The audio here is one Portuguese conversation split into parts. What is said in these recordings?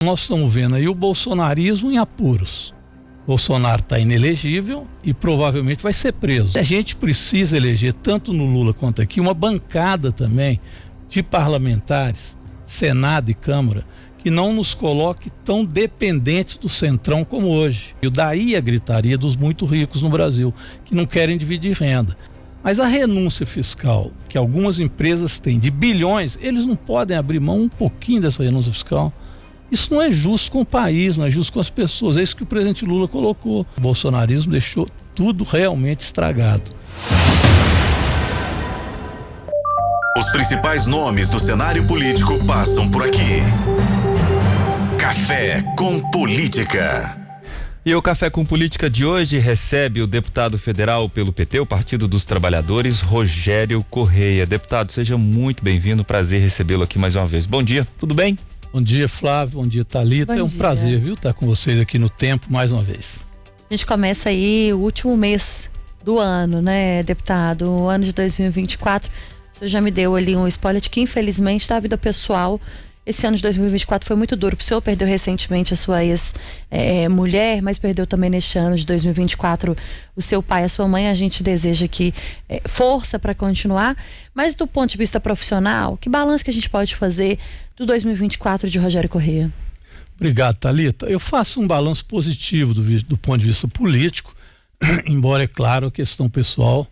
Nós estamos vendo aí o bolsonarismo em apuros. Bolsonaro está inelegível e provavelmente vai ser preso. A gente precisa eleger, tanto no Lula quanto aqui, uma bancada também de parlamentares, Senado e Câmara, que não nos coloque tão dependentes do Centrão como hoje. E daí a gritaria dos muito ricos no Brasil, que não querem dividir renda. Mas a renúncia fiscal que algumas empresas têm de bilhões, eles não podem abrir mão um pouquinho dessa renúncia fiscal. Isso não é justo com o país, não é justo com as pessoas. É isso que o presidente Lula colocou. O bolsonarismo deixou tudo realmente estragado. Os principais nomes do cenário político passam por aqui. Café com Política. E o Café com Política de hoje recebe o deputado federal pelo PT, o Partido dos Trabalhadores, Rogério Correia. Deputado, seja muito bem-vindo, prazer recebê-lo aqui mais uma vez. Bom dia, tudo bem? Bom dia, Flávio, bom dia, Thalita. É um prazer, viu, estar com vocês aqui no Tempo mais uma vez. A gente começa aí o último mês do ano, né, deputado? O ano de 2024. O senhor já me deu ali um spoiler de que, infelizmente, da vida pessoal, esse ano de 2024 foi muito duro. O senhor perdeu recentemente a sua ex-mulher, mas perdeu também neste ano de 2024 o seu pai e a sua mãe. A gente deseja que força para continuar. Mas do ponto de vista profissional, que balanço que a gente pode fazer do 2024 de Rogério Correia? Obrigado, Thalita. Eu faço um balanço positivo do ponto de vista político, embora, é claro, a questão pessoal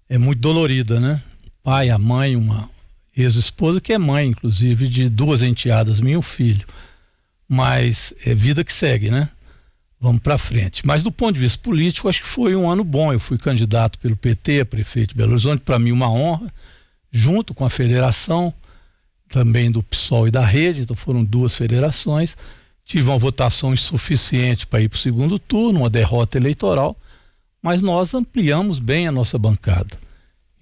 é muito dolorida, né? O pai, a mãe, uma ex-esposa que é mãe, inclusive, de duas enteadas, minha e um filho. Mas é vida que segue, né? Vamos para frente. Mas do ponto de vista político, acho que foi um ano bom. Eu fui candidato pelo PT a prefeito de Belo Horizonte, para mim uma honra, junto com a federação, também do PSOL e da Rede, então foram duas federações. Tive uma votação insuficiente para ir para o segundo turno, uma derrota eleitoral, mas nós ampliamos bem a nossa bancada.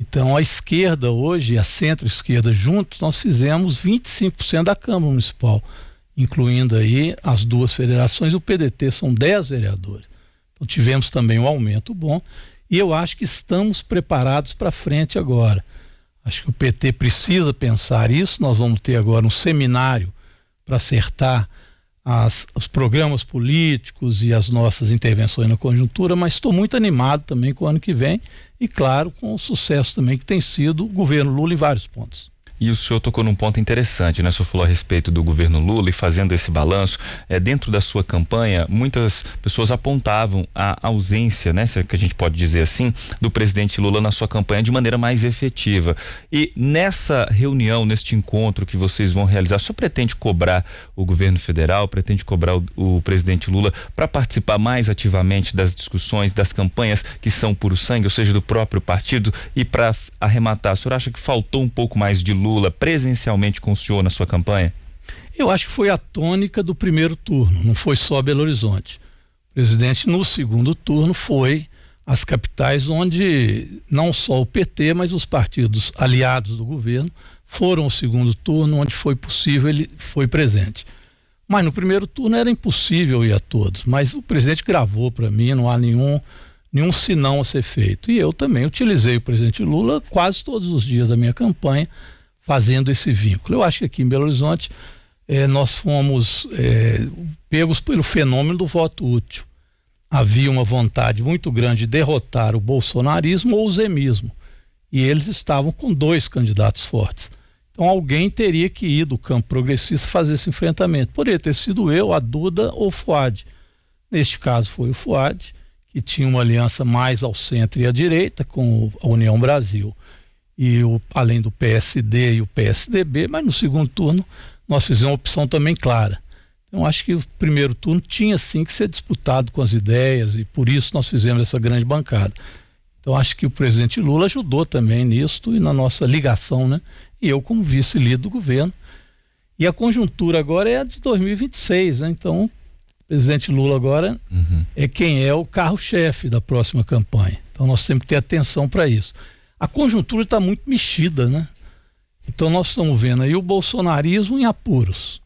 Então a esquerda hoje, a centro-esquerda juntos, nós fizemos 25% da Câmara Municipal, incluindo aí as duas federações. O PDT são 10 vereadores. Então tivemos também um aumento bom e eu acho que estamos preparados para frente agora. Acho que o PT precisa pensar isso. Nós vamos ter agora um seminário para acertar os programas políticos e as nossas intervenções na conjuntura, mas estou muito animado também com o ano que vem e, claro, com o sucesso também que tem sido o governo Lula em vários pontos. E o senhor tocou num ponto interessante, né? O senhor falou a respeito do governo Lula e fazendo esse balanço, dentro da sua campanha, muitas pessoas apontavam a ausência, né? Se é que a gente pode dizer assim, do presidente Lula na sua campanha de maneira mais efetiva. E nessa reunião, neste encontro que vocês vão realizar, o senhor pretende cobrar o governo federal, pretende cobrar o presidente Lula para participar mais ativamente das discussões, das campanhas que são puro sangue, ou seja, do próprio partido? E para arrematar, o senhor acha que faltou um pouco mais de Lula presencialmente com o senhor na sua campanha? Eu acho que foi a tônica do primeiro turno, não foi só Belo Horizonte. O presidente no segundo turno foi às capitais onde não só o PT, mas os partidos aliados do governo foram ao segundo turno, onde foi possível, ele foi presente. Mas no primeiro turno era impossível ir a todos, mas o presidente gravou para mim, não há nenhum sinão a ser feito. E eu também utilizei o presidente Lula quase todos os dias da minha campanha, fazendo esse vínculo. Eu acho que aqui em Belo Horizonte nós fomos pegos pelo fenômeno do voto útil. Havia uma vontade muito grande de derrotar o bolsonarismo ou o zemismo. E eles estavam com dois candidatos fortes. Então alguém teria que ir do campo progressista fazer esse enfrentamento. Poderia ter sido eu, a Duda ou o Fuad. Neste caso foi o Fuad, que tinha uma aliança mais ao centro e à direita com a União Brasil. E além do PSD e o PSDB, mas no segundo turno nós fizemos uma opção também clara. Então acho que o primeiro turno tinha sim que ser disputado com as ideias e por isso nós fizemos essa grande bancada. Então acho que o presidente Lula ajudou também nisso e na nossa ligação, né? E eu como vice-líder do governo. E a conjuntura agora é a de 2026, né? Então o presidente Lula agora é quem é o carro-chefe da próxima campanha. Então nós temos que ter atenção para isso. A conjuntura está muito mexida, né? Então nós estamos vendo aí o bolsonarismo em apuros.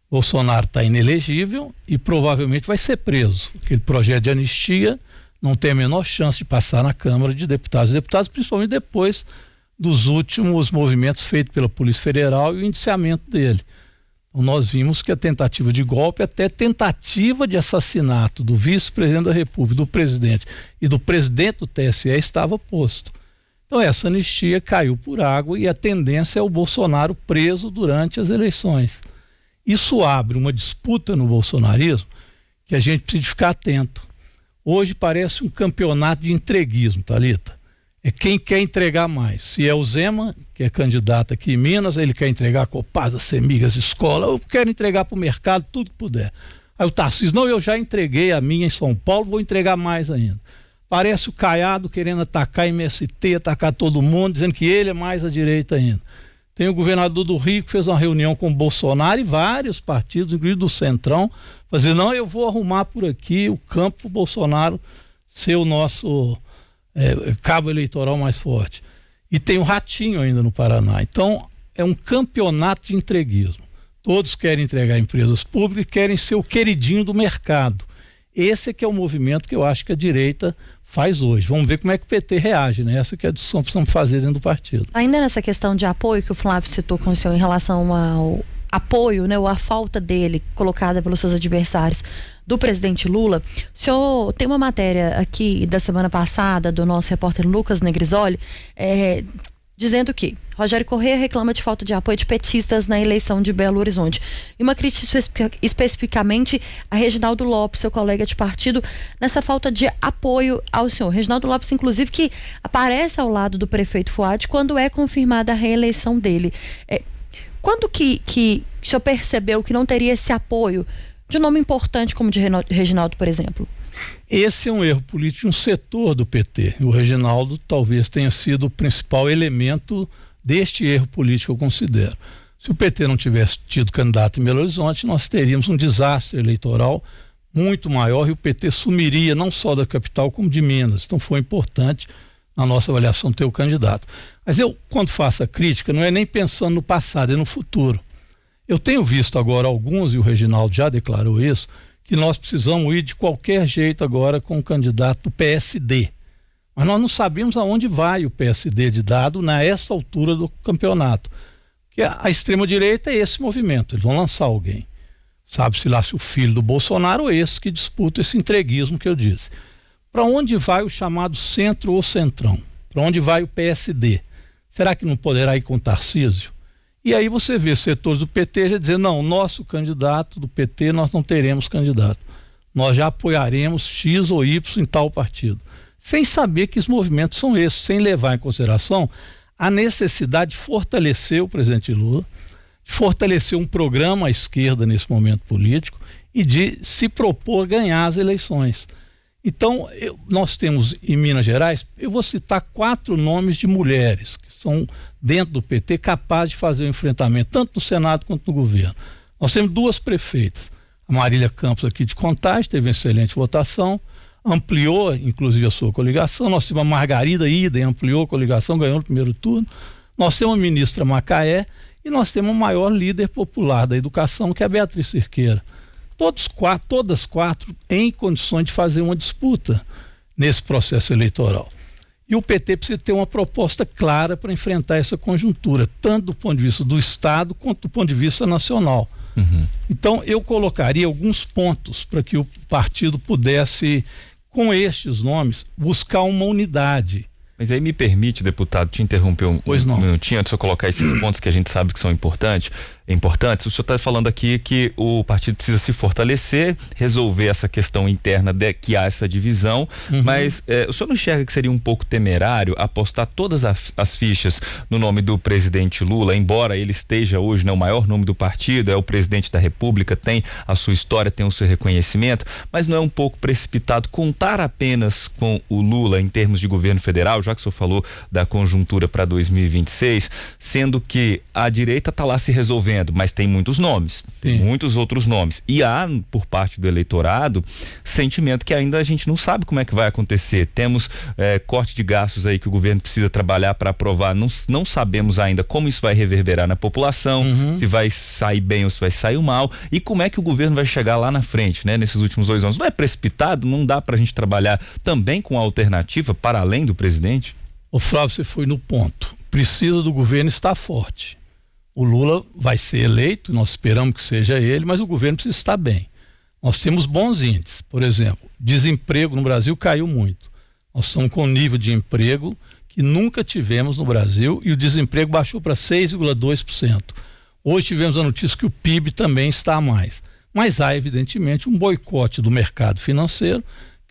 Bolsonaro está inelegível e provavelmente vai ser preso. Aquele projeto de anistia não tem a menor chance de passar na Câmara de Deputados e Deputadas, principalmente depois dos últimos movimentos feitos pela Polícia Federal e o indiciamento dele. Então nós vimos que a tentativa de golpe, até tentativa de assassinato do vice-presidente da República, do presidente e do presidente do TSE estava posto. Então essa anistia caiu por água e a tendência é o Bolsonaro preso durante as eleições. Isso abre uma disputa no bolsonarismo que a gente precisa ficar atento. Hoje parece um campeonato de entreguismo, Thalita. É quem quer entregar mais. Se é o Zema, que é candidato aqui em Minas, ele quer entregar Copasa, Semigas, escola, eu quero entregar para o mercado tudo que puder. Aí o Tarcísio, não, eu já entreguei a minha em São Paulo, vou entregar mais ainda. Parece o Caiado querendo atacar MST, atacar todo mundo, dizendo que ele é mais à direita ainda. Tem o governador do Rio que fez uma reunião com o Bolsonaro e vários partidos, inclusive do Centrão, fazer, não, eu vou arrumar por aqui o campo para o Bolsonaro ser o nosso cabo eleitoral mais forte. E tem o Ratinho ainda no Paraná. Então, é um campeonato de entreguismo. Todos querem entregar empresas públicas e querem ser o queridinho do mercado. Esse é que é o movimento que eu acho que a direita faz hoje. Vamos ver como é que o PT reage, né? Essa que é a discussão que precisamos fazer dentro do partido. Ainda nessa questão de apoio que o Flávio citou com o senhor em relação ao apoio, né, ou a falta dele colocada pelos seus adversários do presidente Lula, o senhor tem uma matéria aqui da semana passada do nosso repórter Lucas Negrisoli, dizendo que Rogério Correia reclama de falta de apoio de petistas na eleição de Belo Horizonte. E uma crítica especificamente a Reginaldo Lopes, seu colega de partido, nessa falta de apoio ao senhor. Reginaldo Lopes, inclusive, que aparece ao lado do prefeito Fuad quando é confirmada a reeleição dele. Quando que o senhor percebeu que não teria esse apoio de um nome importante como o de Reginaldo, por exemplo? Esse é um erro político de um setor do PT. O Reginaldo talvez tenha sido o principal elemento deste erro político, eu considero. Se o PT não tivesse tido candidato em Belo Horizonte, nós teríamos um desastre eleitoral muito maior e o PT sumiria não só da capital como de Minas. Então foi importante na nossa avaliação ter o candidato. Mas eu, quando faço a crítica, não é nem pensando no passado, é no futuro. Eu tenho visto agora alguns, e o Reginaldo já declarou isso, que nós precisamos ir de qualquer jeito agora com o candidato do PSD. Mas nós não sabemos aonde vai o PSD de dado nessa altura do campeonato. Porque a extrema-direita é esse movimento, eles vão lançar alguém. Sabe-se lá se o filho do Bolsonaro ou esse que disputa esse entreguismo que eu disse. Para onde vai o chamado centro ou centrão? Para onde vai o PSD? Será que não poderá ir com Tarcísio? E aí você vê setores do PT já dizendo, não, nosso candidato do PT nós não teremos candidato. Nós já apoiaremos X ou Y em tal partido. Sem saber que os movimentos são esses, sem levar em consideração a necessidade de fortalecer o presidente Lula, de fortalecer um programa à esquerda nesse momento político e de se propor ganhar as eleições. Então, nós temos em Minas Gerais, eu vou citar 4 nomes de mulheres que são dentro do PT capazes de fazer o enfrentamento, tanto no Senado quanto no governo. Nós temos 2 prefeitas, a Marília Campos aqui de Contagem, teve uma excelente votação, ampliou inclusive a sua coligação. Nós temos a Margarida Idem, ampliou a coligação, ganhou no primeiro turno. Nós temos a ministra Macaé e nós temos o maior líder popular da educação, que é a Beatriz Cerqueira. Todas 4 em condições de fazer uma disputa nesse processo eleitoral. E o PT precisa ter uma proposta clara para enfrentar essa conjuntura, tanto do ponto de vista do Estado quanto do ponto de vista nacional. Então eu colocaria alguns pontos para que o partido pudesse, com estes nomes, buscar uma unidade. Mas aí me permite, deputado, te interromper um minutinho antes de eu colocar esses pontos que a gente sabe que são importantes. O senhor está falando aqui que o partido precisa se fortalecer, resolver essa questão interna de que há essa divisão, mas o senhor não enxerga que seria um pouco temerário apostar todas as fichas no nome do presidente Lula, embora ele esteja hoje, né, o maior nome do partido, é o presidente da República, tem a sua história, tem o seu reconhecimento, mas não é um pouco precipitado contar apenas com o Lula em termos de governo federal, já que o senhor falou da conjuntura para 2026, sendo que a direita está lá se resolvendo, mas tem muitos nomes, tem muitos outros nomes, e há por parte do eleitorado sentimento que ainda a gente não sabe como é que vai acontecer. Temos corte de gastos aí que o governo precisa trabalhar para aprovar, não sabemos ainda como isso vai reverberar na população, se vai sair bem ou se vai sair mal, e como é que o governo vai chegar lá na frente, né, nesses últimos 2 anos. Não é precipitado? Não dá pra gente trabalhar também com a alternativa para além do presidente? Ô Flávio, você foi no ponto. Precisa do governo estar forte. O Lula vai ser eleito, nós esperamos que seja ele, mas o governo precisa estar bem. Nós temos bons índices, por exemplo, desemprego no Brasil caiu muito. Nós estamos com um nível de emprego que nunca tivemos no Brasil e o desemprego baixou para 6,2%. Hoje tivemos a notícia que o PIB também está a mais. Mas há, evidentemente, um boicote do mercado financeiro,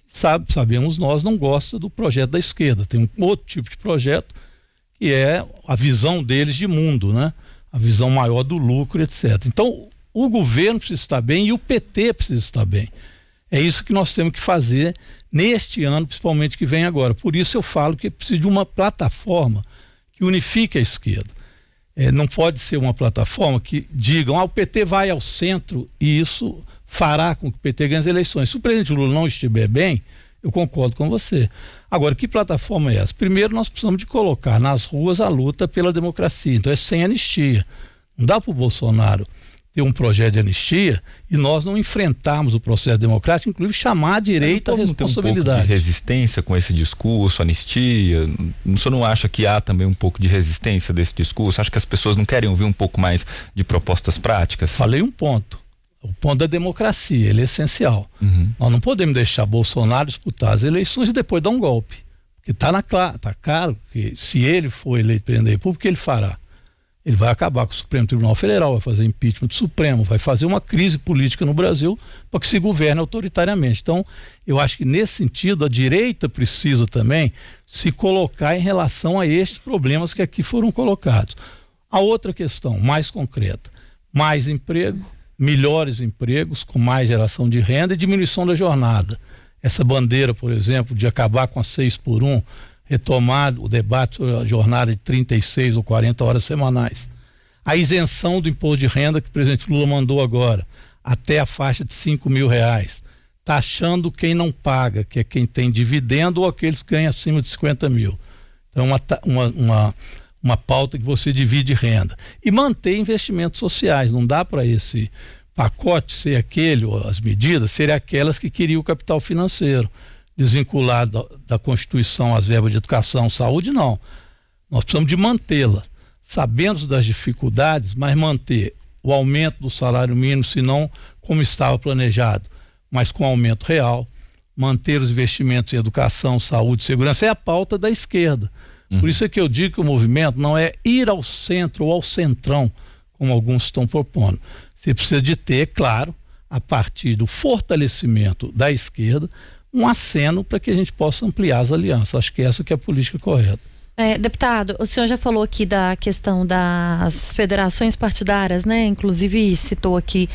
que sabemos nós, não gosta do projeto da esquerda. Tem um outro tipo de projeto, que é a visão deles de mundo, né? A visão maior do lucro, etc. Então, o governo precisa estar bem e o PT precisa estar bem. É isso que nós temos que fazer neste ano, principalmente que vem agora. Por isso eu falo que precisa de uma plataforma que unifique a esquerda. Não pode ser uma plataforma que digam, o PT vai ao centro e isso fará com que o PT ganhe as eleições. Se o presidente Lula não estiver bem, eu concordo com você. Agora, que plataforma é essa? Primeiro, nós precisamos de colocar nas ruas a luta pela democracia. Então, é sem anistia. Não dá para o Bolsonaro ter um projeto de anistia e nós não enfrentarmos o processo democrático, inclusive chamar a direita à responsabilidade. Tem um pouco de resistência com esse discurso, anistia? O senhor não acha que há também um pouco de resistência desse discurso? Acha que as pessoas não querem ouvir um pouco mais de propostas práticas? Falei um ponto. O ponto da democracia, ele é essencial. Nós não podemos deixar Bolsonaro disputar as eleições e depois dar um golpe. Porque tá claro que se ele for eleito presidente da República, o que ele fará? Ele vai acabar com o Supremo Tribunal Federal, vai fazer impeachment do Supremo, vai fazer uma crise política no Brasil para que se governe autoritariamente. Então, eu acho que nesse sentido a direita precisa também se colocar em relação a estes problemas que aqui foram colocados. A outra questão, mais concreta, mais emprego, melhores empregos, com mais geração de renda e diminuição da jornada. Essa bandeira, por exemplo, de acabar com a 6x1, retomar o debate sobre a jornada de 36 ou 40 horas semanais. A isenção do imposto de renda que o presidente Lula mandou agora, até a faixa de R$5.000, taxando quem não paga, que é quem tem dividendo ou aqueles que ganham acima de 50 mil. Então, uma pauta que você divide renda. E manter investimentos sociais. Não dá para esse pacote ser aquele, ou as medidas serem aquelas que queriam o capital financeiro. Desvincular da Constituição as verbas de educação, saúde, não. Nós precisamos de mantê-la. Sabemos das dificuldades, mas manter o aumento do salário mínimo, se não como estava planejado, mas com aumento real, manter os investimentos em educação, saúde, segurança, é a pauta da esquerda. Por isso é que eu digo que o movimento não é ir ao centro ou ao centrão, como alguns estão propondo. Você precisa de ter, claro, a partir do fortalecimento da esquerda, um aceno para que a gente possa ampliar as alianças. Acho que essa que é a política correta. Deputado, o senhor já falou aqui da questão das federações partidárias, né? Inclusive citou aqui,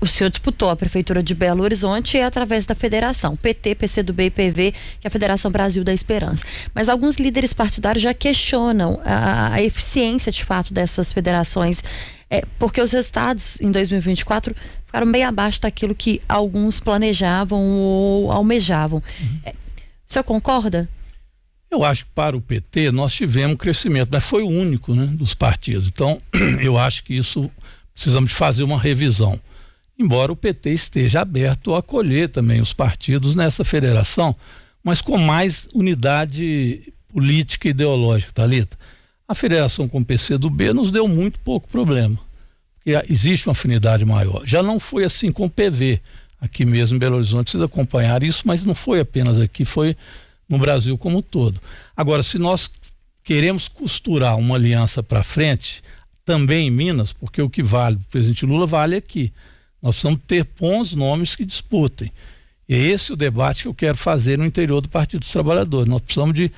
o senhor disputou a Prefeitura de Belo Horizonte através da federação, PT, PCdoB e PV, que é a Federação Brasil da Esperança. Mas alguns líderes partidários já questionam a eficiência de fato dessas federações, porque os resultados em 2024 ficaram bem abaixo daquilo que alguns planejavam ou almejavam. O senhor concorda? Eu acho que para o PT nós tivemos um crescimento, mas foi o único, né, dos partidos. Então, eu acho que isso precisamos de fazer uma revisão. Embora o PT esteja aberto a acolher também os partidos nessa federação, mas com mais unidade política e ideológica, Thalita. A federação com o PCdoB nos deu muito pouco problema, porque existe uma afinidade maior. Já não foi assim com o PV, aqui mesmo em Belo Horizonte, precisa acompanhar isso, mas não foi apenas aqui, foi no Brasil como um todo. Agora, se nós queremos costurar uma aliança para frente, também em Minas, porque o que vale para o presidente Lula vale aqui. Nós precisamos ter bons nomes que disputem. E é esse o debate que eu quero fazer no interior do Partido dos Trabalhadores. Nós precisamos de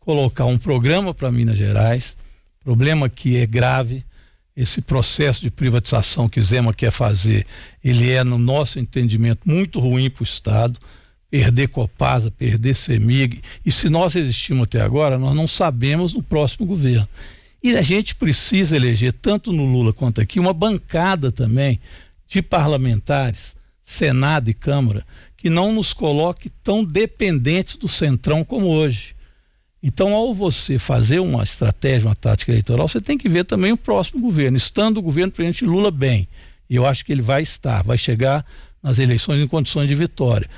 colocar um programa para Minas Gerais, problema que é grave. Esse processo de privatização que Zema quer fazer, ele é, no nosso entendimento, muito ruim para o Estado. Perder Copasa, perder CEMIG, e se nós resistimos até agora, nós não sabemos no próximo governo. E a gente precisa eleger, tanto no Lula quanto aqui, uma bancada também de parlamentares, Senado e Câmara, que não nos coloque tão dependentes do centrão como hoje. Então, ao você fazer uma estratégia, uma tática eleitoral, você tem que ver também o próximo governo, estando o governo do presidente Lula bem. E eu acho que ele vai chegar nas eleições em condições de vitória.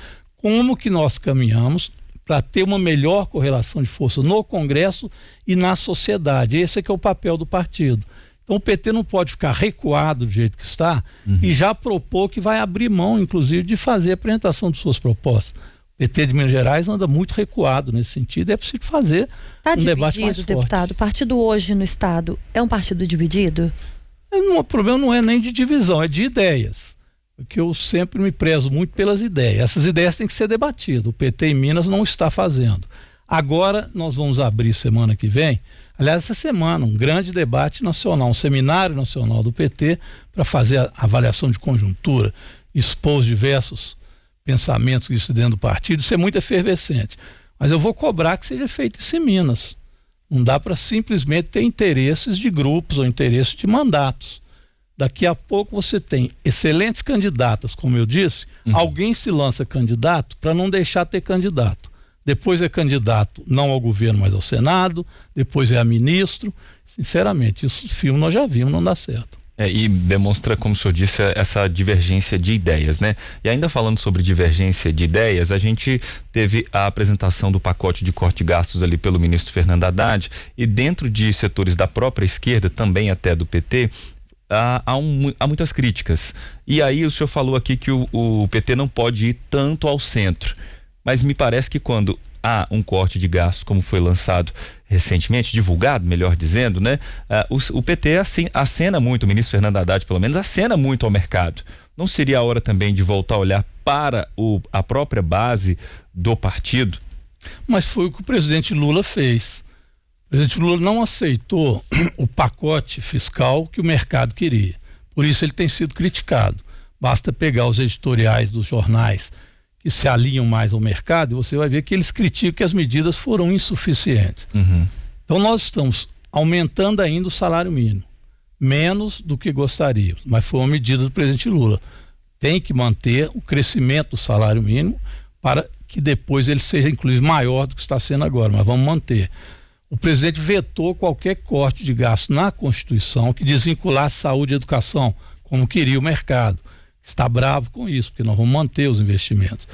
Como que nós caminhamos para ter uma melhor correlação de força no Congresso e na sociedade? Esse é que é o papel do partido. Então o PT não pode ficar recuado do jeito que está e já propor que vai abrir mão, inclusive, de fazer a apresentação de suas propostas. O PT de Minas Gerais anda muito recuado nesse sentido, é preciso fazer um debate mais forte. Deputado, o partido hoje no Estado é um partido dividido? O problema não é nem de divisão, é de ideias. Porque eu sempre me prezo muito pelas ideias. Essas ideias têm que ser debatidas. O PT em Minas não está fazendo. Agora nós vamos abrir semana que vem, aliás, essa semana, um grande debate nacional, um seminário nacional do PT para fazer a avaliação de conjuntura, expor os diversos pensamentos que existem dentro do partido. Isso é muito efervescente. Mas eu vou cobrar que seja feito isso em Minas. Não dá para simplesmente ter interesses de grupos ou interesses de mandatos. Daqui a pouco você tem excelentes candidatas, como eu disse, alguém se lança candidato para não deixar ter candidato. Depois é candidato não ao governo, mas ao Senado, depois é a ministro. Sinceramente, isso filme nós já vimos, não dá certo. E demonstra, como o senhor disse, essa divergência de ideias, né? E ainda falando sobre divergência de ideias, a gente teve a apresentação do pacote de corte de gastos ali pelo ministro Fernando Haddad, e dentro de setores da própria esquerda, também até do PT, há muitas críticas. E aí o senhor falou aqui que o PT não pode ir tanto ao centro, mas me parece que quando há um corte de gastos, como foi lançado recentemente, divulgado, melhor dizendo, né? O PT acena muito, o ministro Fernando Haddad pelo menos, acena muito ao mercado. Não seria a hora também de voltar a olhar para a própria base do partido? Mas foi o que o presidente Lula fez. O presidente Lula não aceitou o pacote fiscal que o mercado queria. Por isso ele tem sido criticado. Basta pegar os editoriais dos jornais que se alinham mais ao mercado e você vai ver que eles criticam que as medidas foram insuficientes. Então nós estamos aumentando ainda o salário mínimo, menos do que gostaríamos, mas foi uma medida do presidente Lula. Tem que manter o crescimento do salário mínimo para que depois ele seja inclusive maior do que está sendo agora, mas vamos manter. O presidente vetou qualquer corte de gasto na Constituição que desvinculasse saúde e educação, como queria o mercado. Está bravo com isso, porque nós vamos manter os investimentos.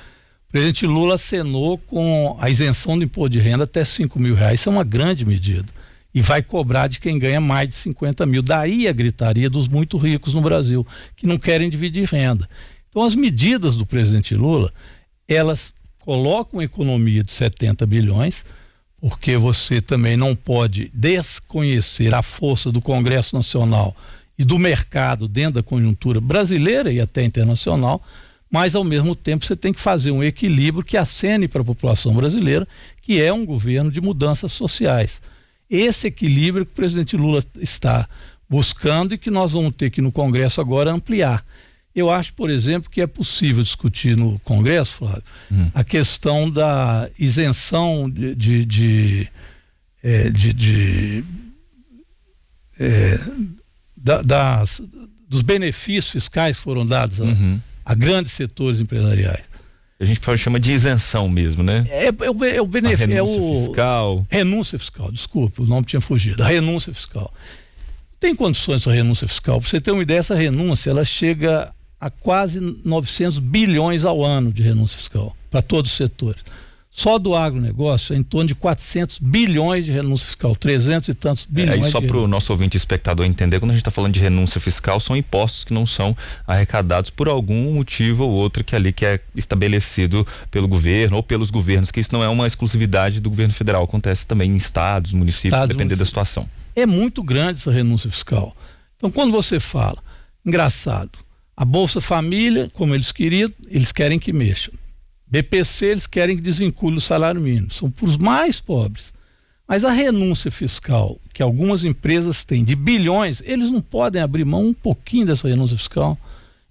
O presidente Lula acenou com a isenção do imposto de renda até R$5.000. Isso é uma grande medida. E vai cobrar de quem ganha mais de 50 mil. Daí a gritaria dos muito ricos no Brasil, que não querem dividir renda. Então as medidas do presidente Lula, elas colocam a economia de 70 bilhões, porque você também não pode desconhecer a força do Congresso Nacional e do mercado dentro da conjuntura brasileira e até internacional, mas ao mesmo tempo você tem que fazer um equilíbrio que acene para a população brasileira, que é um governo de mudanças sociais. Esse equilíbrio que o presidente Lula está buscando e que nós vamos ter que no Congresso agora ampliar. Eu acho, por exemplo, que é possível discutir no Congresso, Flávio, a questão da isenção dos benefícios fiscais que foram dados a grandes setores empresariais. A gente chama de isenção mesmo, né? É o benefício. Renúncia fiscal. Renúncia fiscal, desculpe, o nome tinha fugido. A renúncia fiscal. Tem condições essa renúncia fiscal? Para você ter uma ideia, essa renúncia ela chega a quase 900 bilhões ao ano de renúncia fiscal para todos os setores. Só do agronegócio é em torno de 400 bilhões de renúncia fiscal, 300 e tantos bilhões. Aí só para o nosso ouvinte espectador entender, quando a gente está falando de renúncia fiscal, são impostos que não são arrecadados por algum motivo ou outro que é estabelecido pelo governo ou pelos governos, que isso não é uma exclusividade do governo federal, acontece também em estados, municípios, dependendo da situação. É muito grande essa renúncia fiscal. Então quando você fala, engraçado, a Bolsa Família, como eles queriam, eles querem que mexam. BPC, eles querem que desvincule o salário mínimo, são para os mais pobres. Mas a renúncia fiscal que algumas empresas têm de bilhões, eles não podem abrir mão um pouquinho dessa renúncia fiscal.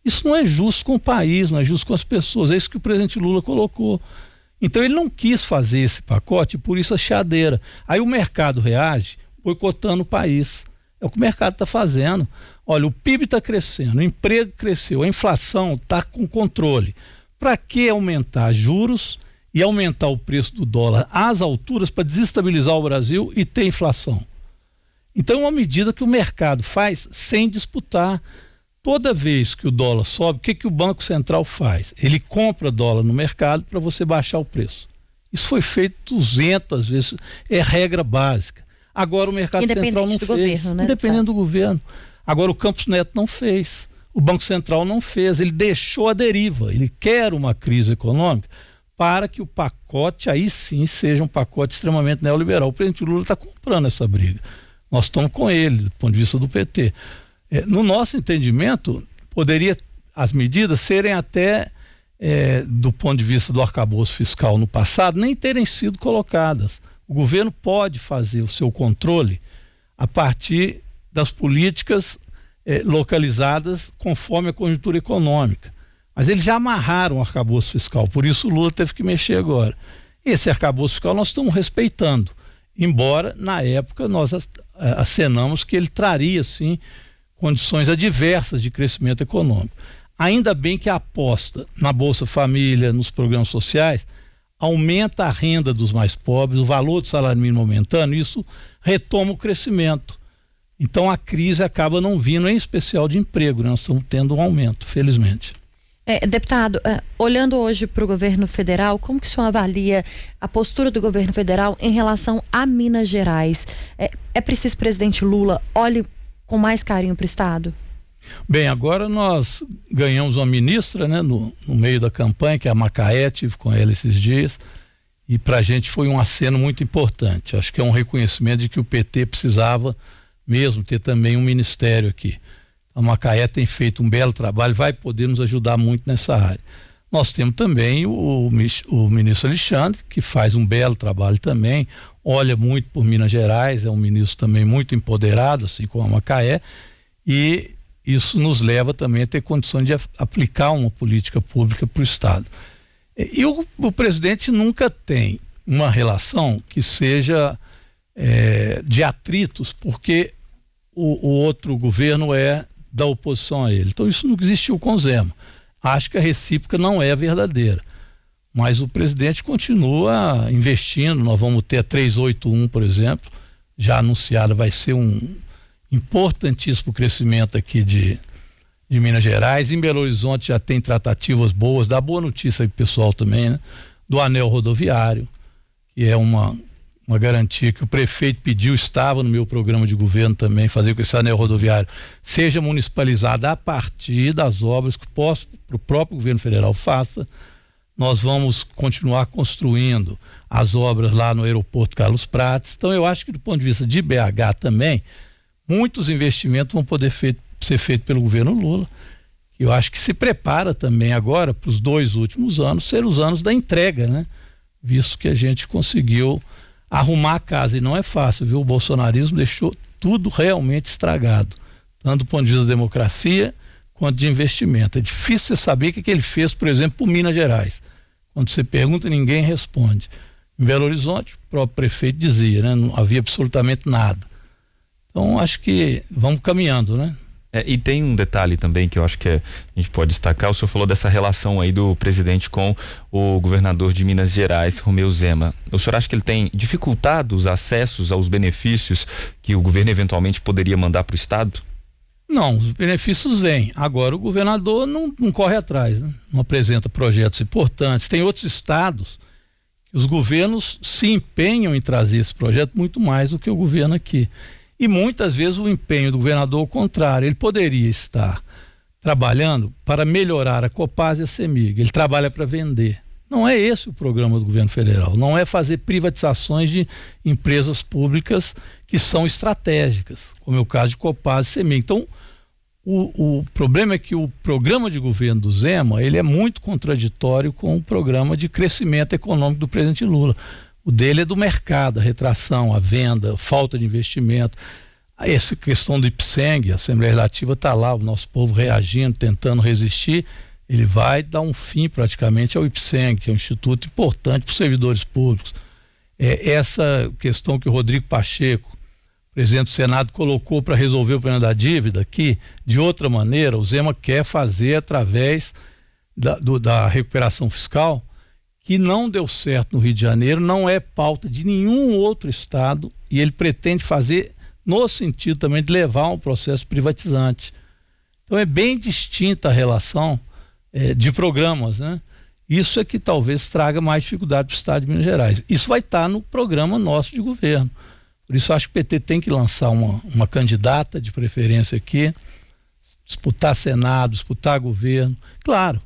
Isso não é justo com o país, não é justo com as pessoas, é isso que o presidente Lula colocou. Então ele não quis fazer esse pacote, por isso a chiadeira. Aí o mercado reage boicotando o país. É o que o mercado está fazendo. Olha, o PIB está crescendo, o emprego cresceu, a inflação está com controle. Para que aumentar juros e aumentar o preço do dólar às alturas para desestabilizar o Brasil e ter inflação? Então é uma medida que o mercado faz sem disputar. Toda vez que o dólar sobe, o que o Banco Central faz? Ele compra dólar no mercado para você baixar o preço. Isso foi feito 200 vezes, é regra básica. Agora o Mercado Central não fez. Governo, né? Independente do governo. Agora o Campos Neto não fez. O Banco Central não fez. Ele deixou a deriva. Ele quer uma crise econômica para que o pacote, aí sim, seja um pacote extremamente neoliberal. O presidente Lula está comprando essa briga. Nós estamos com ele, do ponto de vista do PT. No nosso entendimento, poderia as medidas serem até, do ponto de vista do arcabouço fiscal no passado, nem terem sido colocadas. O governo pode fazer o seu controle a partir das políticas localizadas conforme a conjuntura econômica. Mas eles já amarraram o arcabouço fiscal, por isso o Lula teve que mexer agora. Esse arcabouço fiscal nós estamos respeitando, embora na época nós acenamos que ele traria, sim, condições adversas de crescimento econômico. Ainda bem que a aposta na Bolsa Família, nos programas sociais, aumenta a renda dos mais pobres, o valor do salário mínimo aumentando, isso retoma o crescimento. Então a crise acaba não vindo, em especial de emprego, né? Nós estamos tendo um aumento, felizmente. Deputado, olhando hoje para o governo federal, como que o senhor avalia a postura do governo federal em relação a Minas Gerais? É preciso que o presidente Lula olhe com mais carinho para o Estado? Bem, agora nós ganhamos uma ministra, né, no meio da campanha, que é a Macaé, tive com ela esses dias, e para a gente foi um aceno muito importante. Acho que é um reconhecimento de que o PT precisava mesmo ter também um ministério aqui. A Macaé tem feito um belo trabalho, vai poder nos ajudar muito nessa área. Nós temos também o ministro Alexandre, que faz um belo trabalho também, olha muito por Minas Gerais, é um ministro também muito empoderado, assim como a Macaé, e isso nos leva também a ter condições de aplicar uma política pública para o Estado. E o presidente nunca tem uma relação que seja de atritos, porque o outro governo é da oposição a ele. Então isso não existiu com o Zema. Acho que a recíproca não é verdadeira. Mas o presidente continua investindo. Nós vamos ter a 381, por exemplo, já anunciada, vai ser um importantíssimo crescimento aqui de Minas Gerais. Em Belo Horizonte já tem tratativas boas, dá boa notícia aí pro pessoal também, né? Do anel rodoviário, que é uma garantia que o prefeito pediu, estava no meu programa de governo também, fazer com que esse anel rodoviário seja municipalizado a partir das obras que o próprio governo federal faça. Nós vamos continuar construindo as obras lá no aeroporto Carlos Prates. Então eu acho que do ponto de vista de BH também, muitos investimentos vão poder ser feitos pelo governo Lula. Eu acho que se prepara também agora para os 2 últimos anos ser os anos da entrega, né? Visto que a gente conseguiu arrumar a casa, e não é fácil, viu? O bolsonarismo deixou tudo realmente estragado, tanto do ponto de vista da democracia quanto de investimento. É difícil você saber o que ele fez, por exemplo, por Minas Gerais. Quando você pergunta, ninguém responde. Em Belo Horizonte, o próprio prefeito dizia, né? Não havia absolutamente nada. Então, acho que vamos caminhando, né? E tem um detalhe também que eu acho que a gente pode destacar. O senhor falou dessa relação aí do presidente com o governador de Minas Gerais, Romeu Zema. O senhor acha que ele tem dificultado os acessos aos benefícios que o governo eventualmente poderia mandar para o Estado? Não, os benefícios vêm. Agora o governador não corre atrás, né? Não apresenta projetos importantes. Tem outros estados que os governos se empenham em trazer esse projeto muito mais do que o governo aqui. E muitas vezes o empenho do governador é o contrário. Ele poderia estar trabalhando para melhorar a Copasa e a CEMIG. Ele trabalha para vender. Não é esse o programa do governo federal. Não é fazer privatizações de empresas públicas que são estratégicas, como é o caso de Copasa e CEMIG. Então, o problema é que o programa de governo do Zema, ele é muito contraditório com o programa de crescimento econômico do presidente Lula. O dele é do mercado, a retração, a venda, falta de investimento. Essa questão do IPSENG, a Assembleia Legislativa está lá, o nosso povo reagindo, tentando resistir. Ele vai dar um fim praticamente ao IPSENG, que é um instituto importante para os servidores públicos. Essa questão que o Rodrigo Pacheco, presidente do Senado, colocou para resolver o problema da dívida aqui, de outra maneira, o Zema quer fazer através da recuperação fiscal, que não deu certo no Rio de Janeiro, não é pauta de nenhum outro estado, e ele pretende fazer no sentido também de levar um processo privatizante. Então é bem distinta a relação de programas, né? Isso é que talvez traga mais dificuldade para o estado de Minas Gerais. Isso vai estar no programa nosso de governo. Por isso acho que o PT tem que lançar uma candidata de preferência aqui, disputar Senado, disputar governo, claro,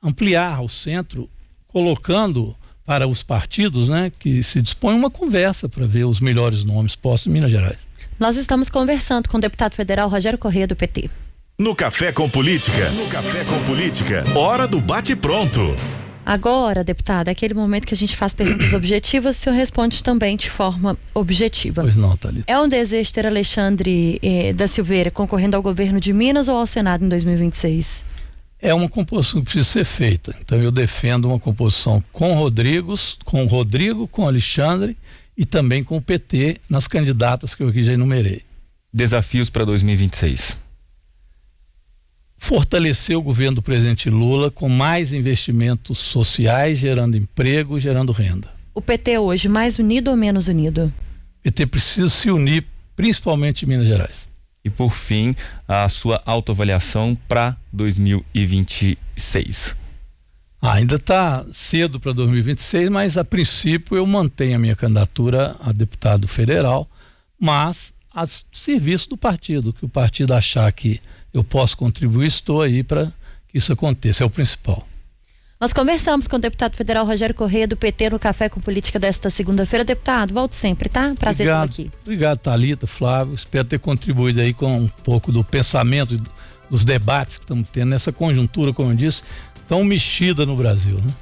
ampliar o centro, colocando para os partidos, né, que se dispõem uma conversa para ver os melhores nomes postos em Minas Gerais. Nós estamos conversando com o deputado federal Rogério Corrêa, do PT. No Café com Política, hora do bate-pronto. Agora, deputado, é aquele momento que a gente faz perguntas objetivas e o senhor responde também de forma objetiva. Pois não, Thalita. É um desejo ter Alexandre da Silveira concorrendo ao governo de Minas ou ao Senado em 2026? É uma composição que precisa ser feita. Então eu defendo uma composição com o Rodrigo, com Alexandre e também com o PT nas candidatas que eu aqui já enumerei. Desafios para 2026. Fortalecer o governo do presidente Lula com mais investimentos sociais, gerando emprego, gerando renda. O PT hoje mais unido ou menos unido? O PT precisa se unir, principalmente em Minas Gerais. E por fim, a sua autoavaliação para 2026. Ainda está cedo para 2026, mas a princípio eu mantenho a minha candidatura a deputado federal, mas a serviço do partido, que o partido achar que eu posso contribuir, estou aí para que isso aconteça, é o principal. Nós conversamos com o deputado federal Rogério Corrêa, do PT, no Café com Política desta segunda-feira. Deputado, volte sempre, tá? Prazer estar aqui. Obrigado, Thalita, Flávio. Espero ter contribuído aí com um pouco do pensamento, dos debates que estamos tendo nessa conjuntura, como eu disse, tão mexida no Brasil, né?